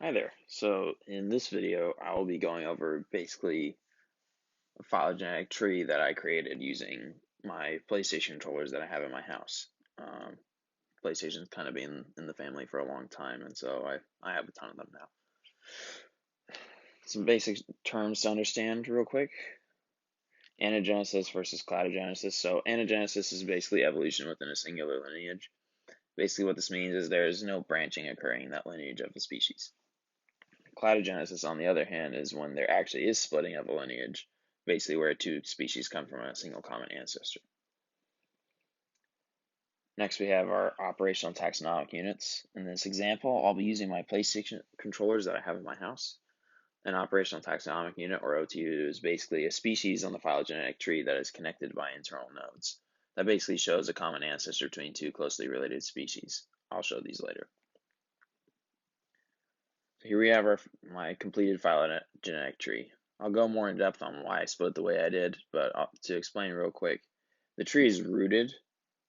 Hi there. So in this video, I will be going over basically a phylogenetic tree that I created using my PlayStation controllers that I have in my house. Um, PlayStation's kind of been in the family for a long time, and so I have a ton of them now. Some basic terms to understand real quick. Anagenesis versus cladogenesis. So anagenesis is basically evolution within a singular lineage. Basically what this means is there is no branching occurring in that lineage of a species. Cladogenesis, on the other hand, is when there actually is splitting of a lineage, basically where two species come from a single common ancestor. Next, we have our operational taxonomic units. In this example, I'll be using my PlayStation controllers that I have in my house. An operational taxonomic unit, or OTU, is basically a species on the phylogenetic tree that is connected by internal nodes. That basically shows a common ancestor between two closely related species. I'll show these later. Here we have my completed phylogenetic tree. I'll go more in depth on why I split the way I did, but to explain real quick, the tree is rooted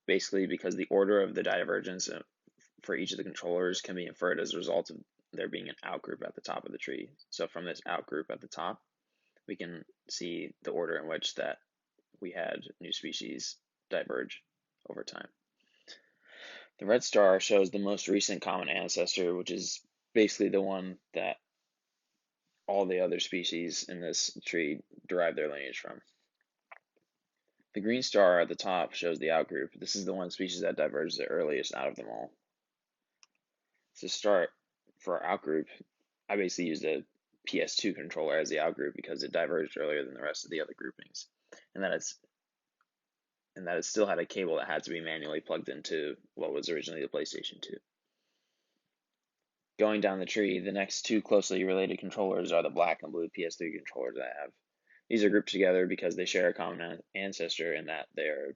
basically because the order of the divergence for each of the controllers can be inferred as a result of there being an outgroup at the top of the tree. So from this outgroup at the top, we can see the order in which that we had new species diverge over time. The red star shows the most recent common ancestor, which is basically the one that all the other species in this tree derive their lineage from. The green star at the top shows the outgroup. This is the one species that diverged the earliest out of them all. To start, for our outgroup, I basically used a PS2 controller as the outgroup because it diverged earlier than the rest of the other groupings, and that it still had a cable that had to be manually plugged into what was originally the PlayStation 2. Going down the tree, the next two closely related controllers are the black and blue PS3 controllers I have. These are grouped together because they share a common ancestor in that they're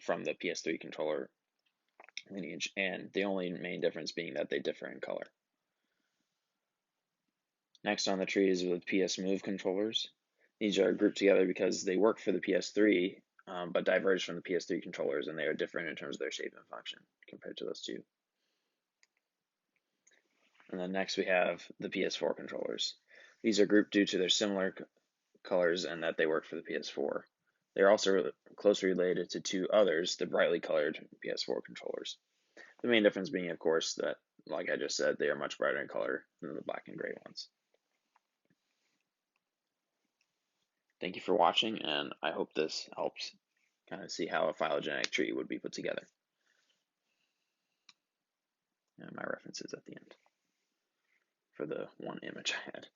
from the PS3 controller lineage, and the only main difference being that they differ in color. Next on the tree is with PS Move controllers. These are grouped together because they work for the PS3, but diverge from the PS3 controllers, and they are different in terms of their shape and function compared to those two. And then next we have the PS4 controllers. These are grouped due to their similar colors and that they work for the PS4. They are also closely related to two others, the brightly colored PS4 controllers. The main difference being, of course, that, like I just said, they are much brighter in color than the black and gray ones. Thank you for watching, and I hope this helps kind of see how a phylogenetic tree would be put together. And my references at the end for the one image I had.